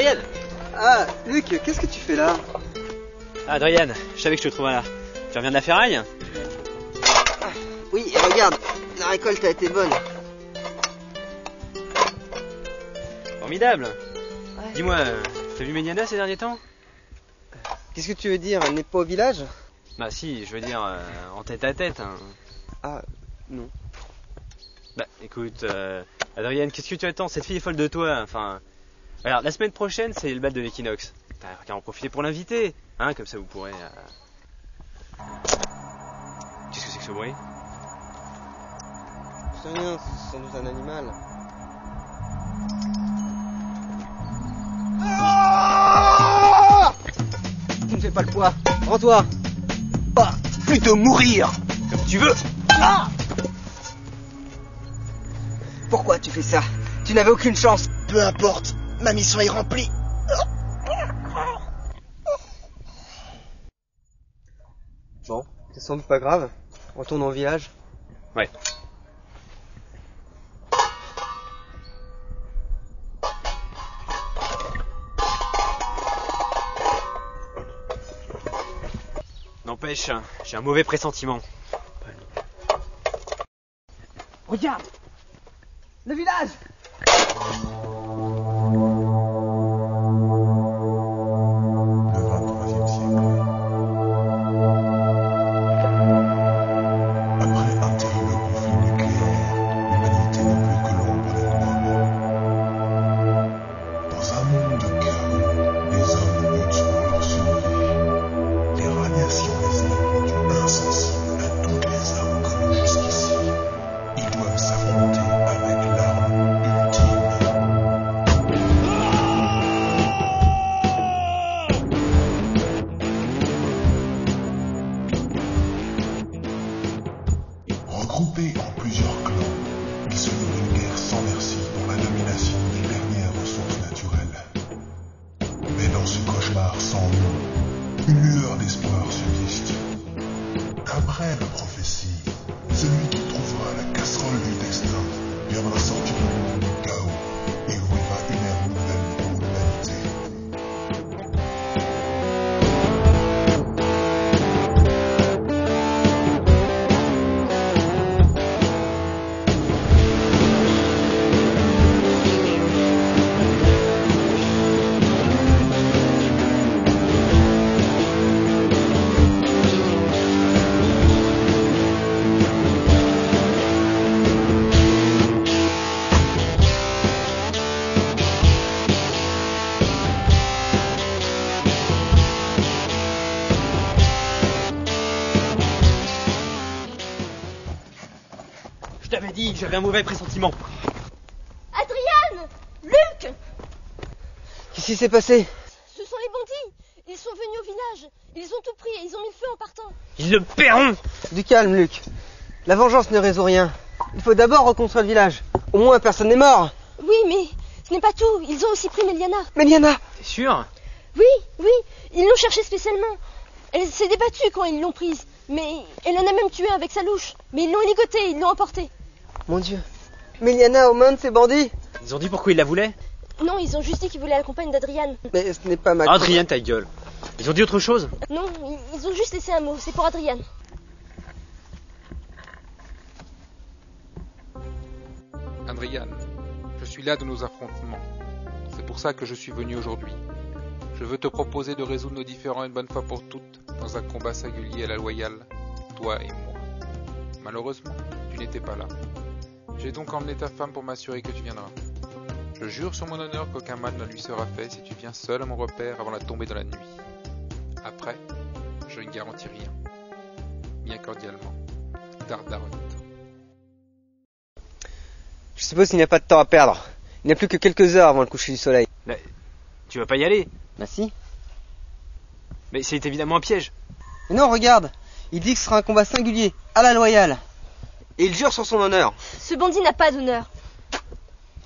Adrien! Ah, Luc, qu'est-ce que tu fais là? Adrien, je savais que je te trouvais là. Tu reviens de la ferraille? Oui, et regarde, la récolte a été bonne. Formidable. Ouais. Dis-moi, t'as vu Méliana ces derniers temps? Qu'est-ce que tu veux dire? Elle n'est pas au village? Bah si, je veux dire, en tête à tête. Hein. Ah, non. Bah écoute, Adrien, qu'est-ce que tu attends? Cette fille est folle de toi. Enfin, regarde, la semaine prochaine, c'est le bal de l'équinoxe. T'as qu'à en profiter pour l'inviter. Hein, comme ça vous pourrez... Qu'est-ce que c'est que ce bruit? Je sais rien, c'est sans doute un animal. Tu ne fais pas le poids. Rends-toi. Pas plutôt mourir. Comme tu veux. Pourquoi tu fais ça? Tu n'avais aucune chance. Peu importe, ma mission est remplie. Bon, c'est sans doute pas grave. Retourne au village. Ouais. N'empêche, j'ai un mauvais pressentiment. Regarde! Le village! Le 23e siècle. Après un terrible conflit nucléaire, l'humanité n'est plus que l'ombre des ténèbres. Dans un monde de chaos, les hommes luttent pour survivre. Les radiations les ont rendus insensibles à toutes les armes connues jusqu'ici. Ils doivent s'affronter avec l'arme ultime. Regroupés en plusieurs clans, ils se livrent une guerre sans merci pour la domination des dernières ressources naturelles. Mais dans ce cauchemar sans nom, une lueur d'espoir subsiste. D'après la prophétie, celui qui trouvera la casserole du destin viendra sortir le monde du chaos et ouvrira une ère nouvelle pour l'humanité. Je t'avais dit que j'avais un mauvais pressentiment. Adrien! Luc! Qu'est-ce qui s'est passé? Ce sont les bandits! Ils sont venus au village. Ils ont tout pris et ils ont mis le feu en partant. Ils le paieront. Du calme, Luc. La vengeance ne résout rien. Il faut d'abord reconstruire le village. Au moins, personne n'est mort. Oui, mais ce n'est pas tout. Ils ont aussi pris Méliana. Méliana! T'es sûr? Oui, oui. Ils l'ont cherchée spécialement. Elle s'est débattue quand ils l'ont prise. Mais elle en a même tué un avec sa louche. Mais ils l'ont ligotée, ils l'ont emportée. Mon Dieu. Méliana aux mains de ces bandits? Ils ont dit pourquoi ils la voulaient? Non, ils ont juste dit qu'ils voulaient la compagne d'Adrien. Mais ce n'est pas ma... Adrien, ta gueule. Ils ont dit autre chose? Non, ils ont juste laissé un mot. C'est pour Adrien. Adrien, je suis là de nos affrontements. C'est pour ça que je suis venu aujourd'hui. Je veux te proposer de résoudre nos différends une bonne fois pour toutes dans un combat singulier à la loyale, toi et moi. Malheureusement, tu n'étais pas là. J'ai donc emmené ta femme pour m'assurer que tu viendras. Je jure sur mon honneur qu'aucun mal ne lui sera fait si tu viens seul à mon repère avant la tombée de la nuit. Après, je ne garantis rien. Bien cordialement, Dardarot. Je suppose qu'il n'y a pas de temps à perdre. Il n'y a plus que quelques heures avant le coucher du soleil. Mais tu vas pas y aller? Bah si. Mais c'est évidemment un piège. Mais non, regarde. Il dit que ce sera un combat singulier, à la loyale. Et il jure sur son honneur. Ce bandit n'a pas d'honneur.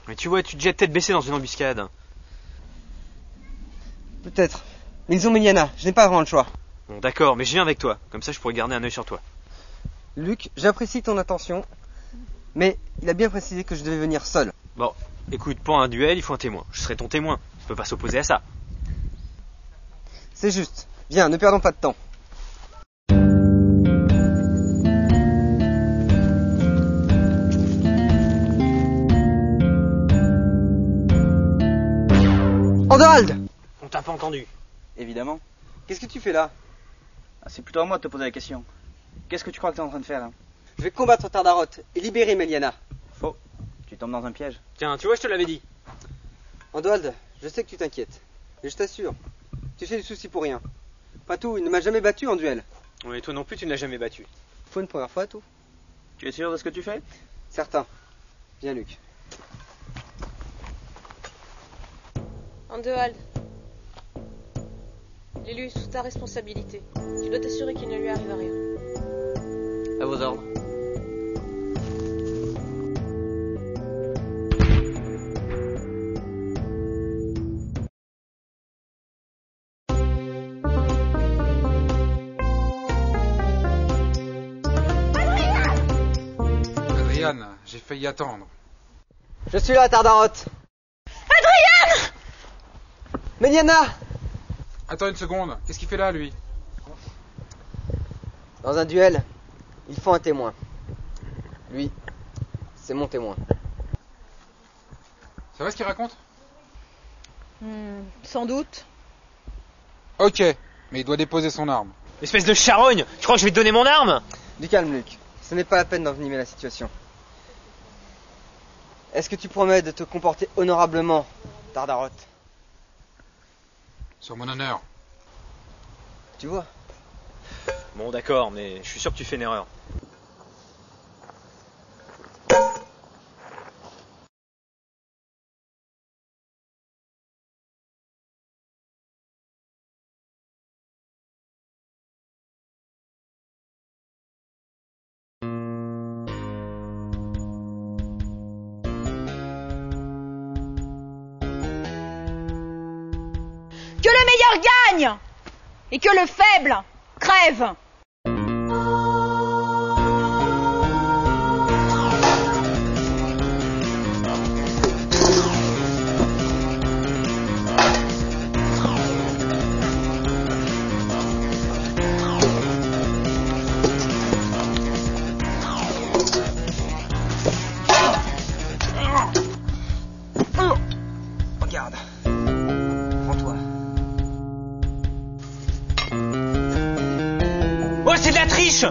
Mais tu vois, tu te jettes tête baissée dans une embuscade. Peut-être. Mais ils ont Méliana, je n'ai pas vraiment le choix. Bon, d'accord, mais je viens avec toi. Comme ça, je pourrais garder un œil sur toi. Luc, j'apprécie ton attention, mais il a bien précisé que je devais venir seul. Bon, écoute, pour un duel, il faut un témoin. Je serai ton témoin. Je peux pas s'opposer à ça. C'est juste. Viens, ne perdons pas de temps. Andorald! On t'a pas entendu. Évidemment. Qu'est-ce que tu fais là? Ah, c'est plutôt à moi de te poser la question. Qu'est-ce que tu crois que tu es en train de faire là? Je vais combattre Tardaroth et libérer Meliana. Faux. Tu tombes dans un piège. Tiens, tu vois, je te l'avais dit. Andorald, je sais que tu t'inquiètes. Mais je t'assure, tu fais du souci pour rien. Patou, il ne m'a jamais battu en duel. Oui, toi non plus, tu n'as jamais battu. Faut une première fois, tout. Tu es sûr de ce que tu fais? Certain. Viens, Luc. Andorald. L'élu est sous ta responsabilité. Tu dois t'assurer qu'il ne lui arrive rien. À vos ordres. Adrian, j'ai failli attendre. Je suis là, Tardaroth. Adrien! Meliana! Attends une seconde, qu'est-ce qu'il fait là, lui? Dans un duel, il faut un témoin. Lui, c'est mon témoin. C'est vrai ce qu'il raconte? Sans doute. Ok, mais il doit déposer son arme. Espèce de charogne. Tu crois que je vais te donner mon arme? Du calme, Luc. Ce n'est pas la peine d'envenimer la situation. Est-ce que tu promets de te comporter honorablement, Tardaroth? Sur mon honneur. Tu vois? Bon, d'accord, mais je suis sûr que tu fais une erreur. Que le meilleur gagne et que le faible crève. Regarde. Prends-toi. Oh, c'est de la triche!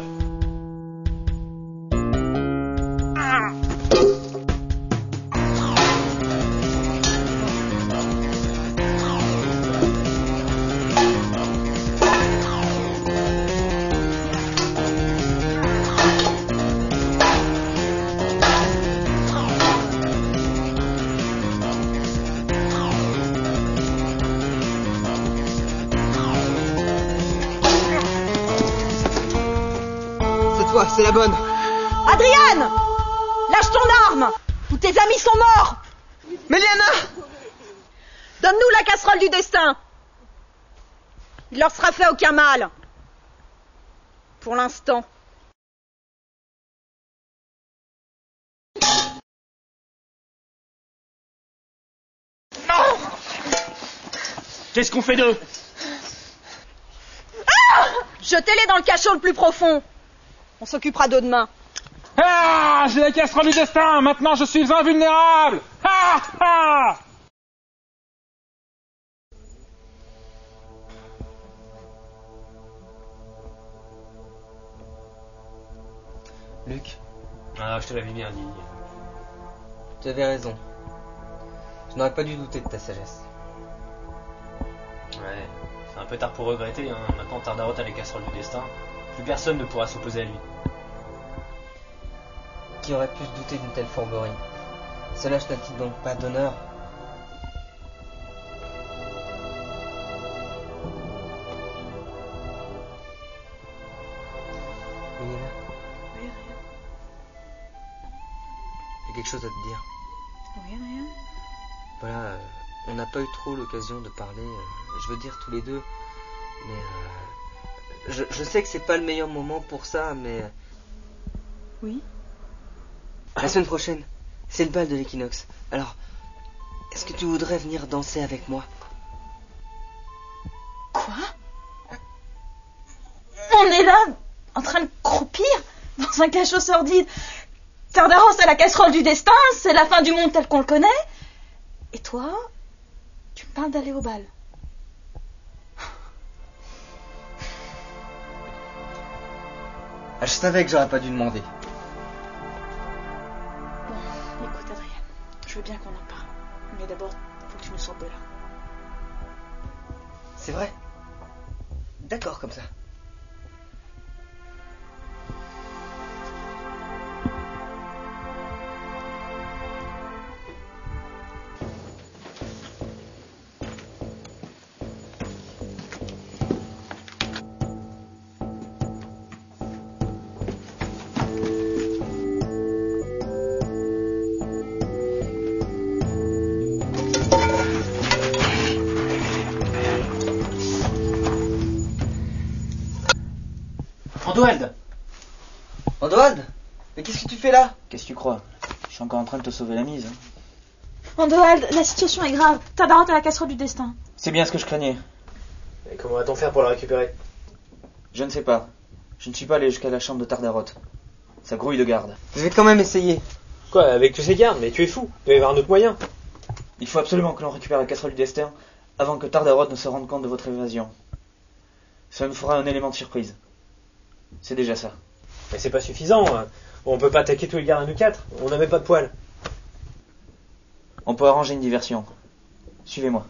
Toi, c'est la bonne. Adrian! Lâche ton arme! Tous tes amis sont morts! Meliana! Donne-nous la casserole du destin! Il leur sera fait aucun mal. Pour l'instant. Qu'est-ce qu'on fait d'eux? Jetez-les dans le cachot le plus profond. On s'occupera d'eux demain. Ah, j'ai la casserole du destin. Maintenant, je suis invulnérable. Ah, ah. Luc, Ah, je te l'avais bien dit. tu avais raison. Je n'aurais pas dû douter de ta sagesse. Ouais, c'est un peu tard pour regretter, hein. Maintenant Tardaroth a les casseroles du destin. Plus personne ne pourra s'opposer à lui. Qui aurait pu se douter d'une telle fourberie? Cela n'a-t-il donc pas d'honneur? Meliana, j'ai quelque chose à te dire. Rien. Voilà, on n'a pas eu trop l'occasion de parler, je veux dire tous les deux, mais je sais que c'est pas le meilleur moment pour ça, mais... Oui. La semaine prochaine, c'est le bal de l'équinoxe. Alors, Est-ce que tu voudrais venir danser avec moi? Quoi? On est là, en train de croupir, dans un cachot sordide. Tardaros à la casserole du destin, c'est la fin du monde tel qu'on le connaît. Et toi, tu me parles d'aller au bal. Ah, je savais que j'aurais pas dû demander. Bon, écoute Adrien, je veux bien qu'on en parle. Mais d'abord, faut que tu me sortes de là. C'est vrai? D'accord comme ça. Andoald! Andoald? Mais qu'est-ce que tu fais là? Qu'est-ce que tu crois? Je suis encore en train de te sauver la mise. Andoald, la situation est grave. Tardaros à la casserole du destin. C'est bien ce que je craignais. Et comment va-t-on faire pour la récupérer? Je ne sais pas. Je ne suis pas allé jusqu'à la chambre de Tardarot. Ça grouille de garde. Je vais quand même essayer. Quoi, avec tous ces gardes? Mais tu es fou. Il doit y avoir un autre moyen. Il faut absolument que l'on récupère la casserole du destin avant que Tardarot ne se rende compte de votre évasion. Ça nous fera un élément de surprise. C'est déjà ça. Mais c'est pas suffisant. On peut pas attaquer tous les gardes à nous quatre. On n'a même pas de poils. On peut arranger une diversion. Suivez-moi.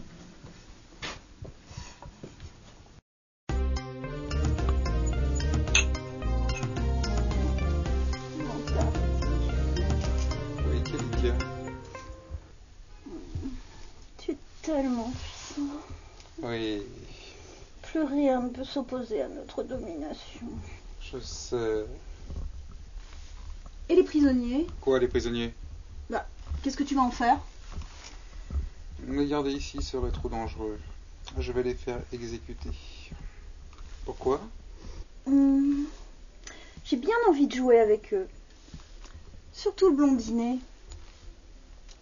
Oui, Kélikia. Tu es tellement puissant. Oui, Plus rien ne peut s'opposer à notre domination. je sais. Et les prisonniers? Quoi, les prisonniers? Qu'est-ce que tu vas en faire? Les garder ici serait trop dangereux. Je vais les faire exécuter. Pourquoi? J'ai bien envie de jouer avec eux. Surtout le blondinet.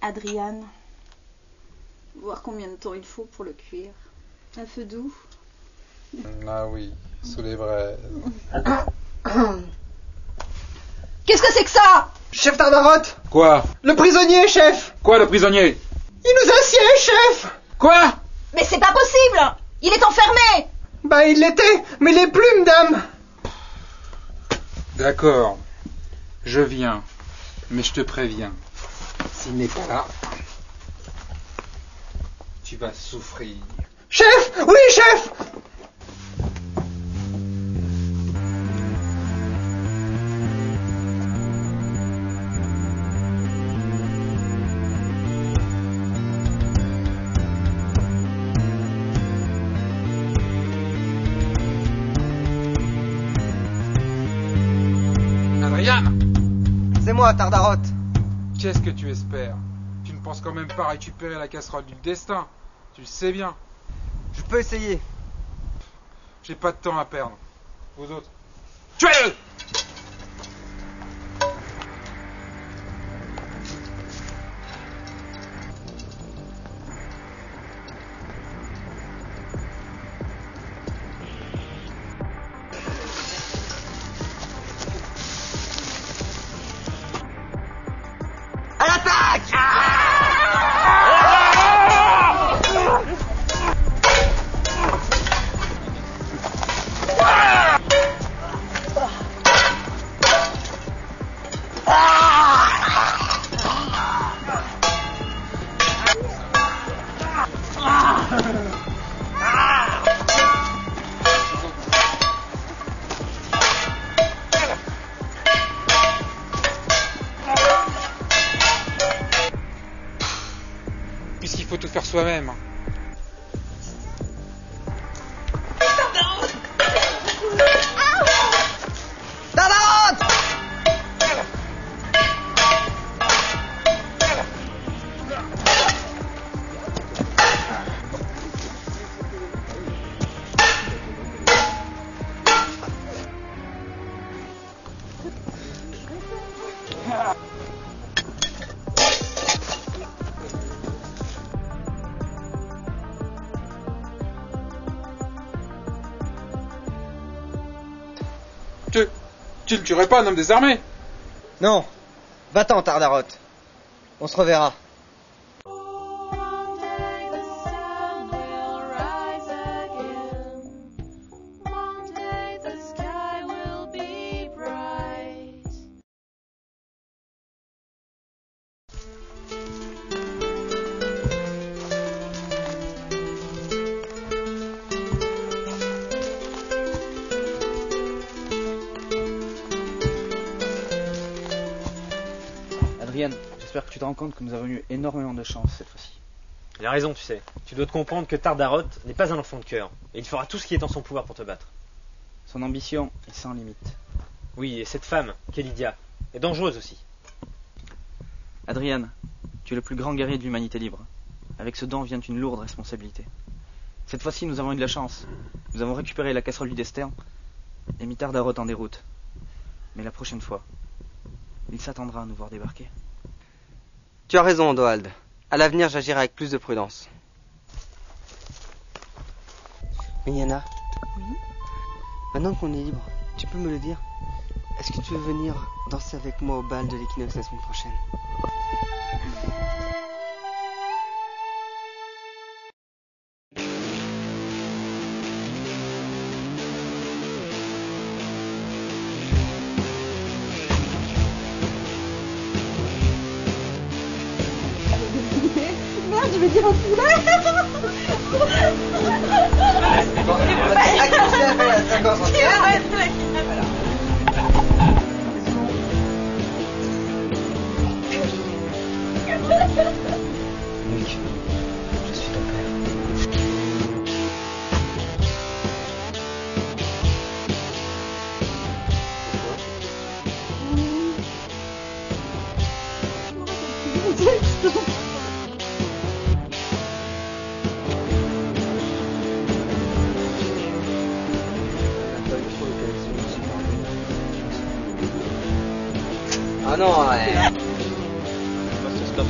Adrian. Voir combien de temps il faut pour le cuire. À feu doux. Ah oui, sous les braises. Qu'est-ce que c'est que ça? Chef Tardarot! Quoi? Le prisonnier, chef! Quoi, le prisonnier? Il nous assiège, chef! Quoi? Mais c'est pas possible! Il est enfermé! Bah, il l'était, mais les plumes, dame! D'accord. Je viens. Mais je te préviens. S'il n'est pas là, tu vas souffrir. Chef! Oui, chef! Adrien! C'est moi, Tardarot. Qu'est-ce que tu espères? Tu ne penses quand même pas récupérer la casserole du destin. Tu le sais bien. Je peux essayer. J'ai pas de temps à perdre. Vous autres, tuez-le! À l'attaque! Puisqu'il faut tout faire soi-même. Tardarot! Tu ne tuerais pas un homme désarmé? Non. Va-t'en, Tardarot. On se reverra. Adrian, j'espère que tu te rends compte que nous avons eu énormément de chance cette fois-ci. Il a raison, tu sais. Tu dois te comprendre que Tardarot n'est pas un enfant de cœur. Et il fera tout ce qui est en son pouvoir pour te battre. Son ambition est sans limite. Oui, et cette femme, Kélidia, est dangereuse aussi. Adrian, tu es le plus grand guerrier de l'humanité libre. Avec ce don vient une lourde responsabilité. Cette fois-ci, nous avons eu de la chance. Nous avons récupéré la casserole du destin et mis Tardarot en déroute. Mais la prochaine fois, il s'attendra à nous voir débarquer. Tu as raison, Doald. À l'avenir, j'agirai avec plus de prudence. Mignana. Oui. Maintenant qu'on est libre, tu peux me le dire? Est-ce que tu veux venir danser avec moi au bal de l'équinoxe la semaine prochaine? Merde, je vais dire un poulet. Luc, je suis ton père. Ah non, ouais. Stop.